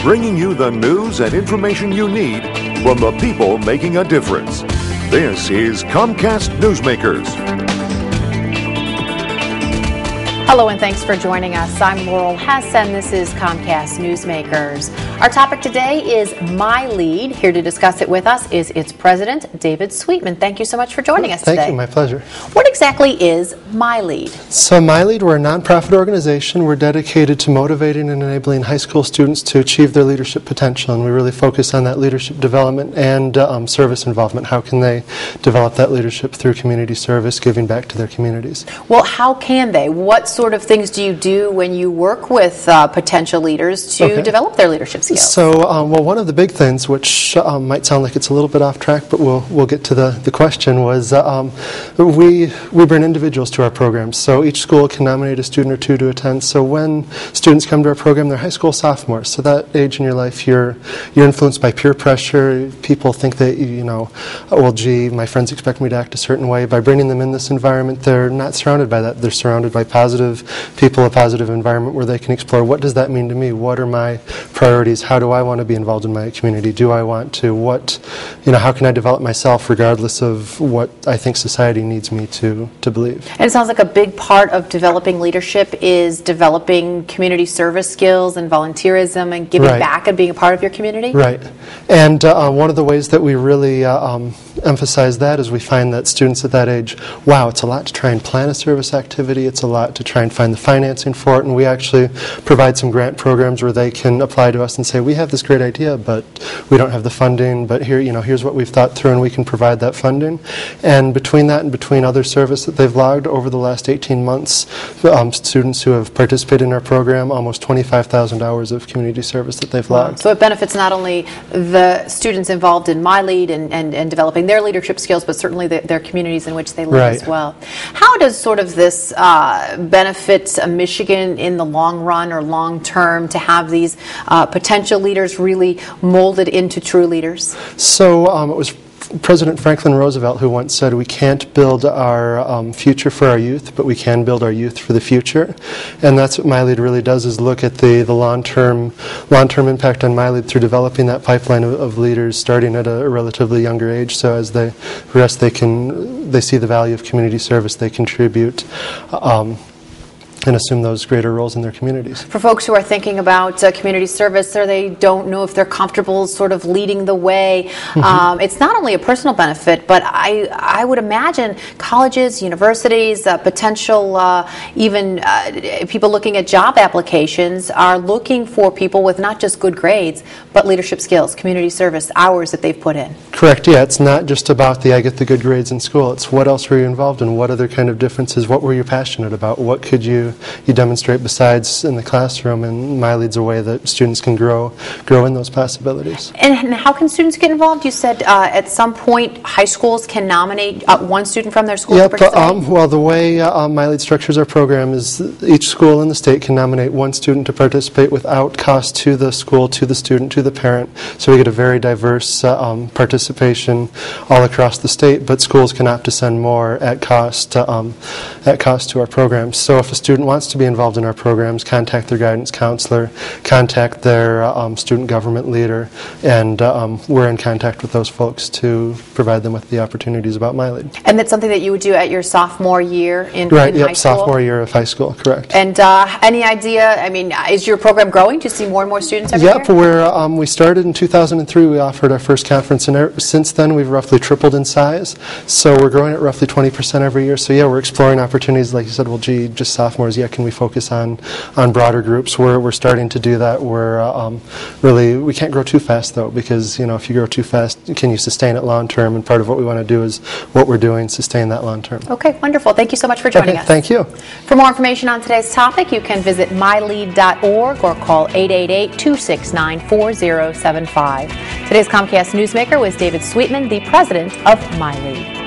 bringing you the news and information you need from the people making a difference. This is Comcast Newsmakers. Hello and thanks for joining us. I'm Laurel Hess and this is Comcast Newsmakers. Our topic today is MYLead. Here to discuss it with us is its president, David Sweetman. Thank you so much for joining us today. Thank you, my pleasure. What exactly is MYLead? So MYLead, we're a nonprofit organization. We're dedicated to motivating and enabling high school students to achieve their leadership potential, and we really focus on that leadership development and service involvement. How can they develop that leadership through community service, giving back to their communities? Well, how can they? What sort of things do you do when you work with potential leaders to develop their leadership skills? So, well, one of the big things, which might sound like it's a little bit off track, but we'll get to the question, was we bring individuals to our programs. So each school can nominate a student or two to attend. So when students come to our program, they're high school sophomores. So that age in your life, you're influenced by peer pressure. People think that, well, gee, my friends expect me to act a certain way. By bringing them in this environment, they're not surrounded by that. They're surrounded by positive people, a positive environment where they can explore, what does that mean to me? What are my priorities? How do I want to be involved in my community? Do I want to? How can I develop myself regardless of what I think society needs me to believe? And it sounds like a big part of developing leadership is developing community service skills and volunteerism and giving back and being a part of your community? Right. And one of the ways that we really emphasize that is we find that students at that age, wow, it's a lot to try and plan a service activity. It's a lot to try and find the financing for it. And we actually provide some grant programs where they can apply to us and say, we have this great idea, but we don't have the funding, but here's what we've thought through, and we can provide that funding. And between that and between other service that they've logged over the last 18 months, students who have participated in our program, almost 25,000 hours of community service that they've logged. So it benefits not only the students involved in MYLead and developing their leadership skills, but certainly their communities in which they live as well. How does sort of this benefit Michigan in the long run or long term to have these potential leaders really molded into true leaders? So it was President Franklin Roosevelt who once said, we can't build our future for our youth, but we can build our youth for the future. And that's what MYLead really does, is look at the long-term impact on MYLead through developing that pipeline of leaders starting at a relatively younger age. So as they progress, they see the value of community service, they contribute and assume those greater roles in their communities. For folks who are thinking about community service, or they don't know if they're comfortable sort of leading the way, it's not only a personal benefit, but I would imagine colleges, universities, potential even people looking at job applications are looking for people with not just good grades, but leadership skills, community service, hours that they've put in. Correct, yeah. It's not just about I get the good grades in school. It's what else were you involved in? What other kind of differences? What were you passionate about? What could you demonstrate besides in the classroom? And MYLead's a way that students can grow in those possibilities. And how can students get involved? You said at some point high schools can nominate one student from their school to participate? Well, the way MYLead structures our program is each school in the state can nominate one student to participate without cost to the school, to the student, to the parent. So we get a very diverse participation all across the state, but schools can opt to send more at cost to our programs. So if a student wants to be involved in our programs, contact their guidance counselor, contact their student government leader, and we're in contact with those folks to provide them with the opportunities about MYLead. And that's something that you would do at your sophomore year in high school? Sophomore year of high school, correct. And any idea, is your program growing? Do you see more and more students every year? We started in 2003. We offered our first conference, and since then we've roughly tripled in size. So we're growing at roughly 20% every year. So yeah, we're exploring opportunities. Like you said, well, gee, just sophomores, can we focus on broader groups? We're starting to do that. We can't grow too fast though, because if you grow too fast, can you sustain it long term? And part of what we want to do is what we're doing, sustain that long term. Okay, wonderful. Thank you so much for joining us. Thank you. For more information on today's topic, you can visit mylead.org or call 888-269-4075. Today's Comcast Newsmaker was David Sweetman, the president of MYLead.